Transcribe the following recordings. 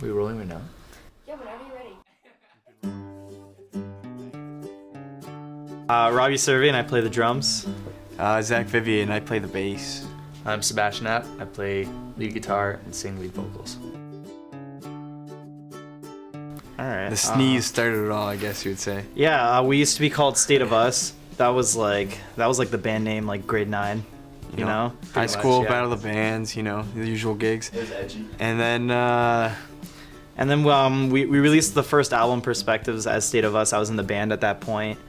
we rolling right now? Yeah, whenever you're ready. Robbie Survey, and I play the drums. Zach Vivian, I play the bass. I'm Sebastian App. I play lead guitar and sing lead vocals. All right. The sneeze started it all, I guess you would say. Yeah, we used to be called State of Us. That was like the band name, like grade 9. You know? High school, yeah. Battle of the Bands, you know, the usual gigs. It was edgy. And then, we released the first album, Perspectives, as State of Us. I was in the band at that point.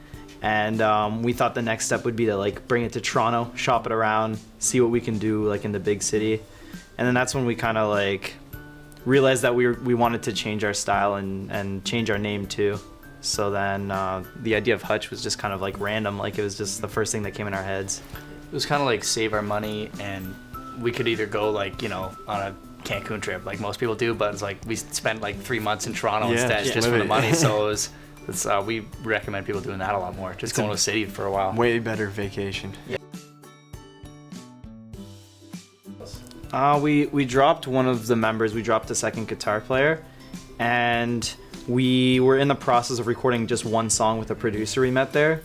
And we thought the next step would be to like bring it to Toronto, shop it around, see what we can do like in the big city. And then that's when we kind of like realized that we wanted to change our style and change our name too. So then the idea of Huttch was just kind of like random, like it was just the first thing that came in our heads. It was kind of like save our money, and we could either go like, you know, on a Cancun trip like most people do, but it's like we spent like 3 months in Toronto instead just for the money. So we recommend people doing that a lot more, just going to the city for a while. way better vacation. Yeah. We dropped one of the members. We dropped the second guitar player, and we were in the process of recording just one song with a producer we met there,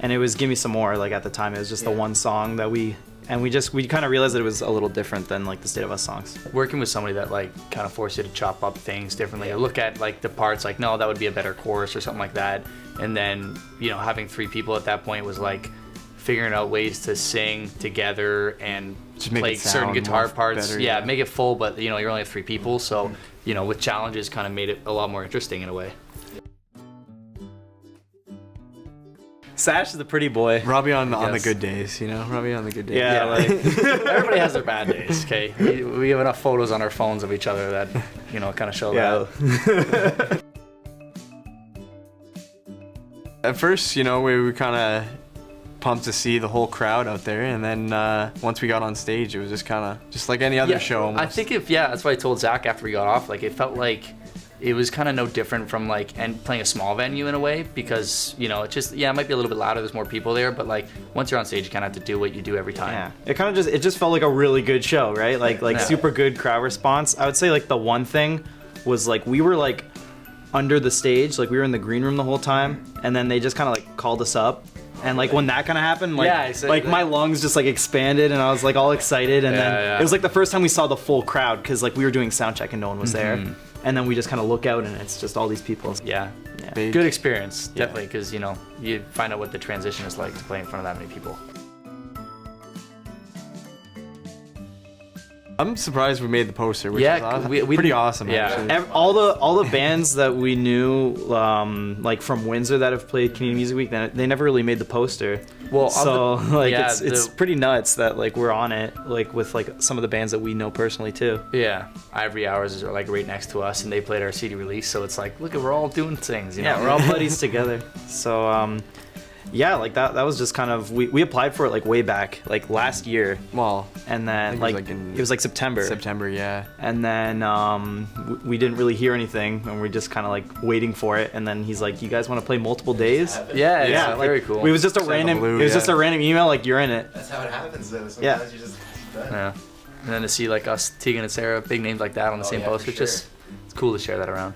and it was Give Me Some More. Like at the time, it was just the one song that we kind of realized that it was a little different than like the State of Us songs. Working with somebody that like kind of forced you to chop up things differently, or look at like the parts like, no, that would be a better chorus or something like that. And then, you know, having 3 people at that point was like figuring out ways to sing together and Just make play it sound certain guitar more parts. better, yeah, yeah. make it full, but you know, you're only 3 people, so you know, with challenges kind of made it a lot more interesting in a way. Sash is the pretty boy. Robbie on the Yes. good days, you know? Robbie on the good days. Yeah, like Everybody has their bad days, okay? We have enough photos on our phones of each other that, you know, kind of show that. At first, you know, we were kind of pumped to see the whole crowd out there, and then once we got on stage, it was just kind of just like any other show almost. I think that's what I told Zach after we got off. Like, it felt like it was kind of no different from like playing a small venue in a way, because you know, it just it might be a little bit louder, there's more people there, but like once you're on stage, you kind of have to do what you do every time. Yeah, it kind of just felt like a really good show, right? Like super good crowd response. I would say like the one thing was like we were like under the stage, like we were in the green room the whole time, and then they just kind of like called us up, and like when that kind of happened, like my lungs just like expanded, and I was like all excited, and then it was like the first time we saw the full crowd, because like we were doing sound check and no one was there, and then we just kind of look out and it's just all these people. Yeah. Big. Good experience, definitely, because you know, you find out what the transition is like to play in front of that many people. I'm surprised we made the poster, which is awesome. we pretty awesome, yeah. actually. All the bands that we knew, like from Windsor, that have played Canadian Music Week, they never really made the poster. Well, so like it's pretty nuts that like we're on it, like with like some of the bands that we know personally too. Yeah, Ivory Hours is like right next to us, and they played our CD release, so it's like, look, we're all doing things. You know? We're all buddies together. So yeah, like that was just kind of we applied for it like way back, like last year. Well, and then it was like September. September, yeah. And then we didn't really hear anything, and we're just kind of like waiting for it. And then he's like, "You guys want to play multiple days?" Yeah, like, very cool. It was just a random. It was just a random email, like you're in it. That's how it happens, though. Sometimes you just. Yeah. And then to see like us, Tegan and Sarah, big names like that on the same poster, it's cool to share that around.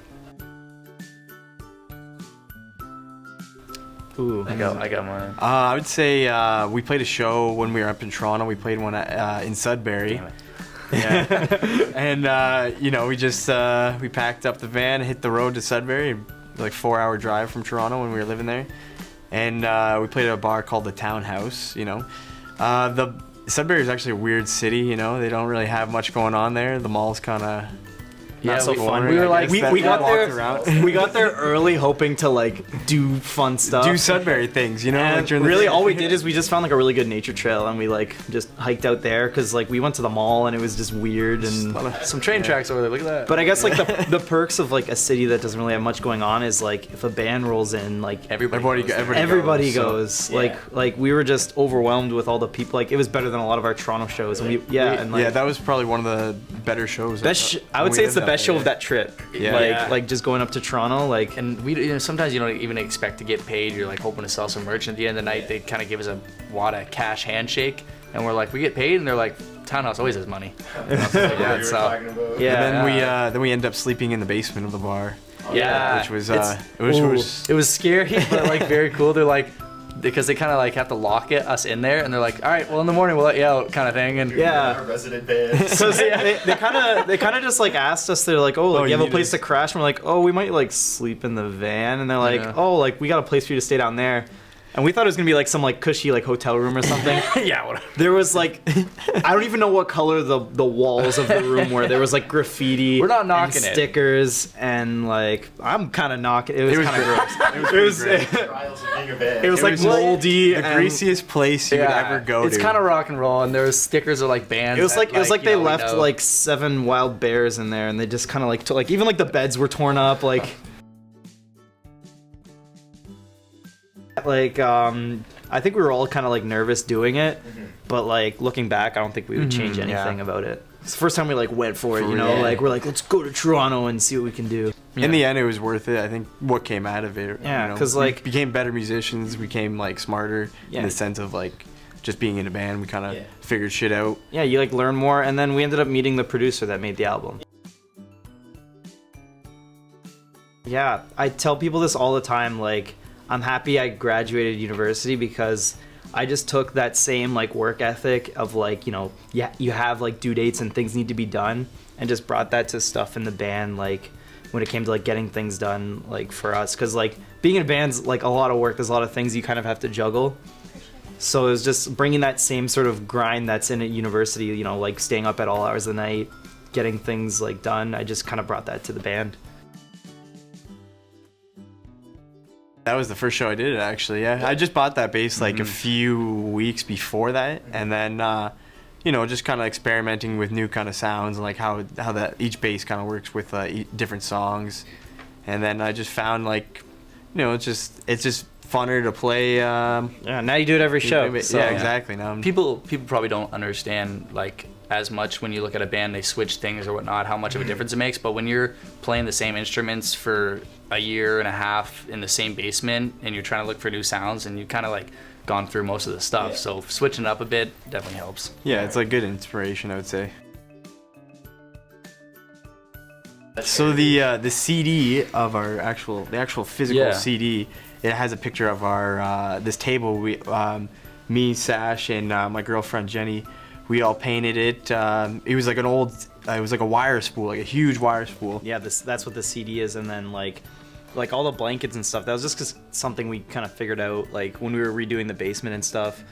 Ooh, I got mine. I would say we played a show when we were up in Toronto. We played one in Sudbury. Damn it. Yeah. And, you know, we just we packed up the van, hit the road to Sudbury, like 4-hour drive from Toronto when we were living there. And we played at a bar called the Townhouse, you know. The Sudbury is actually a weird city, you know. They don't really have much going on there. The mall's kind of... not so fun. We were like, we got there. We got there early, hoping to like do fun stuff, do Sudbury things, you know. And like during really, all we did is we just found like a really good nature trail, and we like just hiked out there because like we went to the mall and it was just weird and some train tracks over there. Look at that. But I guess like the perks of like a city that doesn't really have much going on is like if a band rolls in, like everybody goes. So, like we were just overwhelmed with all the people. Like it was better than a lot of our Toronto shows. And that was probably one of the better shows. I would say it's the best show of that trip. Yeah. Like just going up to Toronto, like. And we sometimes you don't even expect to get paid. You're like hoping to sell some merch. And at the end of the night, they kind of give us a wad of cash handshake, and we're like, we get paid, and they're like, Townhouse always has money. Yeah, Then we end up sleeping in the basement of the bar. Yeah, which was it was scary, but like very cool. They're like, because they kind of like have to lock us in there, and they're like, all right, well in the morning we'll let you out, kind of thing. And Our resident band. So they kind of just like asked us. They're like, oh, like, you have a place to crash. And we're like, oh, we might like sleep in the van. And they're like, oh, like we got a place for you to stay down there. And we thought it was gonna be like some like cushy like hotel room or something. yeah, whatever. There was like, I don't even know what color the walls of the room were. There was like graffiti. We're not knocking and it. stickers and like I'm kind of knocking. It was kind of gross. It was Trials of being a band. It was like moldy. the and greasiest place you would ever go It's to. kind of rock and roll, and there was stickers of like bands. It was like that, they we left know. like 7 wild bears in there, and they just kind of like like even like the beds were torn up, like I think we were all kind of like nervous doing it, but like looking back, I don't think we would change anything about it. It's the first time we like went for it, you know, real. like we're like, let's go to Toronto and see what we can do. In the end, it was worth it. I think what came out of it. Yeah, you know, 'cause, we like- became better musicians. We became like smarter in Yeah. the sense of like just being in a band. We kind of figured shit out. Yeah, you like learn more, and then we ended up meeting the producer that made the album. Yeah, I tell people this all the time, like, I'm happy I graduated university because I just took that same, like, work ethic of, like, you know, you have, like, due dates and things need to be done, and just brought that to stuff in the band, like, when it came to, like, getting things done, like, for us. Because, like, being in a band's, like, a lot of work. There's a lot of things you kind of have to juggle. So it was just bringing that same sort of grind that's in at university, you know, like, staying up at all hours of the night, getting things, like, done. I just kind of brought that to the band. That was the first show I did, actually. Yeah, I just bought that bass like a few weeks before that, and then you know, just kind of experimenting with new kind of sounds and like how that each bass kind of works with different songs, and then I just found like, you know, it's just funner to play. Yeah, now you do it every show. So. Yeah, exactly. Now People probably don't understand like as much when you look at a band, they switch things or whatnot, how much of a difference it makes. But when you're playing the same instruments for a year and a half in the same basement and you're trying to look for new sounds, and you kind of like gone through most of the stuff, so switching it up a bit definitely helps. Yeah, it's like good inspiration, I would say. So the CD of our actual physical CD, it has a picture of our this table. We me, Sash, and my girlfriend Jenny, we all painted it. It was like an old, it was like a wire spool, like a huge wire spool. Yeah, that's what the CD is, and then like all the blankets and stuff. That was just something we kind of figured out like when we were redoing the basement and stuff.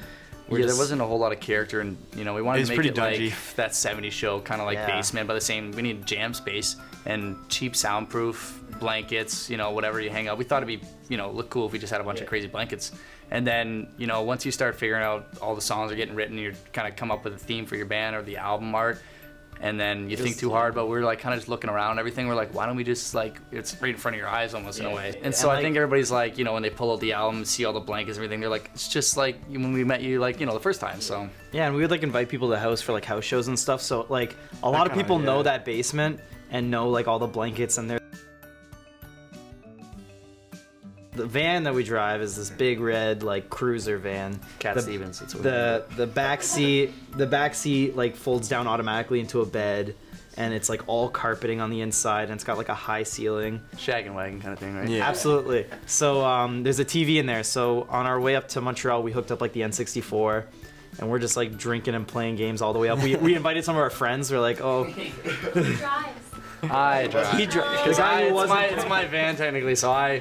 There wasn't a whole lot of character, and you know, we wanted to make it dungy. like that 70s show, kind of like basement, but the same. We need jam space and cheap soundproof blankets, you know, whatever you hang out. We thought it'd be, you know, look cool if we just had a bunch of crazy blankets. And then, you know, once you start figuring out all the songs are getting written, you're kind of come up with a theme for your band or the album art, and then you think too hard. But we're like kind of just looking around everything. We're like, why don't we just like, it's right in front of your eyes almost in a way. And so I think everybody's like, you know, when they pull out the album, see all the blankets and everything, they're like, it's just like when we met you, like, you know, the first time. So yeah, and we would like invite people to the house for like house shows and stuff. So like a lot of people know that basement and know like all the blankets, and the van that we drive is this big red like cruiser van. Cat Stevens. That's what The back seat like folds down automatically into a bed, and it's like all carpeting on the inside, and it's got like a high ceiling. Shaggin' wagon kind of thing, right? Yeah. Absolutely. So there's a TV in there. So on our way up to Montreal, we hooked up like the N64, and we're just like drinking and playing games all the way up. We invited some of our friends. We're like, oh. Who drives? I drive. He drives. Because it's my van technically, so I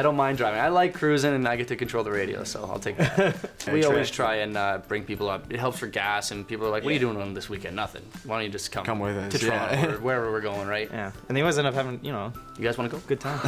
don't mind driving. I like cruising, and I get to control the radio, so I'll take that. We always try and bring people up. It helps for gas, and people are like, what are you doing on this weekend? Nothing. Why don't you just come with us, to Toronto or wherever we're going, right? Yeah. And they always end up having, you know, You guys want to go? good time.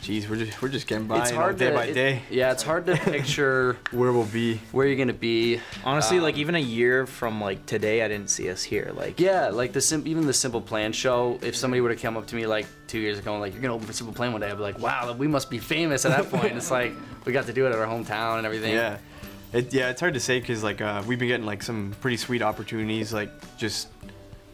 Jeez, we're just getting by, It's you know, hard day by day. Yeah, it's hard to picture Where we'll be. where you're gonna be. Honestly, like even a year from like today, I didn't see us here. Like Yeah, like even the Simple Plan show. If somebody were to come up to me like 2 years ago and like, you're gonna open for Simple Plan one day, I'd be like, wow, we must be famous at that point. It's like we got to do it at our hometown and everything. Yeah. It's hard to say because like we've been getting like some pretty sweet opportunities, like just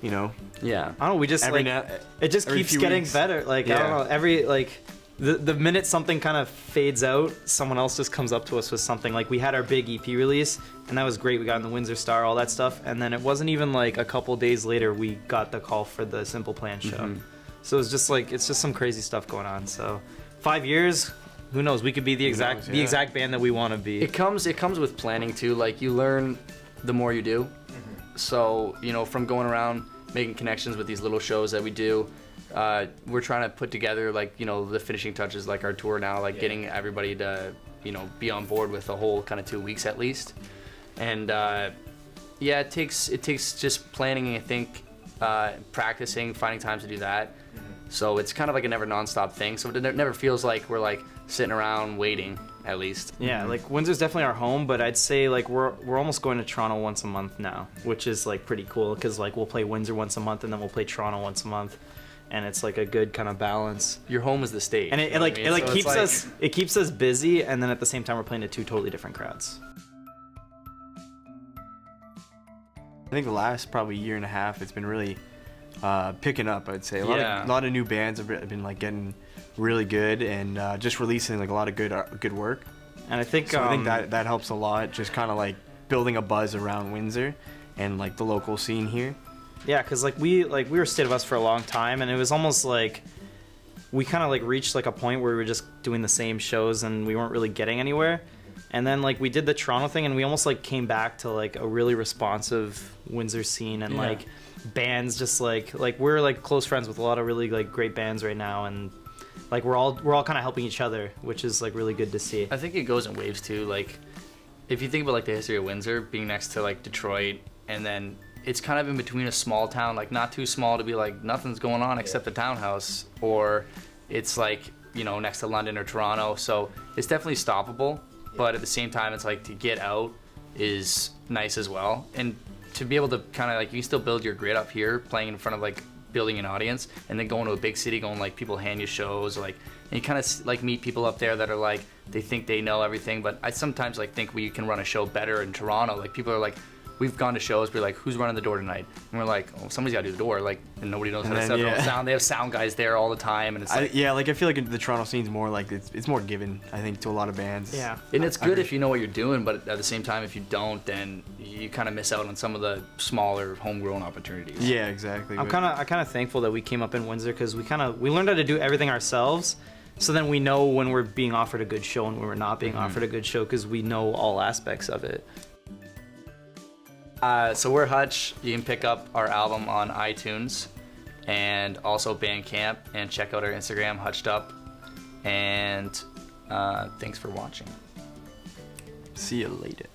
you know. Yeah. I don't know. We just Every like now- it just every keeps few getting weeks. better. Like I Yeah. don't know. Every like the minute something kind of fades out, someone else just comes up to us with something. Like we had our big EP release, and that was great. We got in the Windsor Star, all that stuff, and then it wasn't even like a couple days later we got the call for the Simple Plan show. So it's just like it's just some crazy stuff going on. So 5 years, who knows? We could be the exact knows, yeah. band that we want to be. It comes with planning too. Like you learn the more you do. So, you know, from going around making connections with these little shows that we do, we're trying to put together like, you know, the finishing touches, like our tour now, like getting everybody to, you know, be on board with the whole kind of 2 weeks at least. And yeah, it takes just planning, I think, practicing, finding times to do that. So it's kind of like a never nonstop thing. So it never feels like we're like sitting around waiting, at least. Yeah, like Windsor's definitely our home, but I'd say like we're almost going to Toronto once a month now, which is like pretty cool because like we'll play Windsor once a month and then we'll play Toronto once a month, and it's like a good kind of balance. Your home is the stage. And you know what I mean? So it's like- keeps us busy, and then at the same time we're playing to two totally different crowds. I think the last probably year and a half, it's been really picking up. I'd say a lot of new bands have been like getting really good and just releasing like a lot of good work. And I think So I think that helps a lot. Just kind of like building a buzz around Windsor and like the local scene here. yeah, because like we were State of Us for a long time, and it was almost like we kind of like reached like a point where we were just doing the same shows and we weren't really getting anywhere. And then like we did the Toronto thing, and we almost like came back to like a really responsive Windsor scene, and like bands just like we're like close friends with a lot of really like great bands right now, and like we're all kind of helping each other, which is like really good to see. I think it goes in waves too. Like, if you think about like the history of Windsor being next to like Detroit, and then it's kind of in between a small town, like not too small to be like nothing's going on except the townhouse, or it's like, you know, next to London or Toronto. So it's definitely stoppable, but at the same time, it's like to get out is nice as well, and to be able to kind of like you can still build your grid up here, playing in front of like building an audience, and then going to a big city, going like people hand you shows, like, and you kind of like meet people up there that are like they think they know everything, but I sometimes like think we can run a show better in Toronto. Like people are like, we've gone to shows, we're like, who's running the door tonight? And we're like, oh, somebody's got to do the door, like, and nobody knows how to set their own sound. They have sound guys there all the time, and it's like, I feel like the Toronto scene's more like it's more given, I think, to a lot of bands. Yeah. and it's good if you know what you're doing, but at the same time, if you don't, then you kind of miss out on some of the smaller homegrown opportunities. Yeah, exactly. I'm kind of thankful that we came up in Windsor, because we learned how to do everything ourselves. So then we know when we're being offered a good show and when we're not being offered a good show, because we know all aspects of it. So we're Huttch. You can pick up our album on iTunes and also Bandcamp, and check out our Instagram, Hutched Up. And thanks for watching. See you later.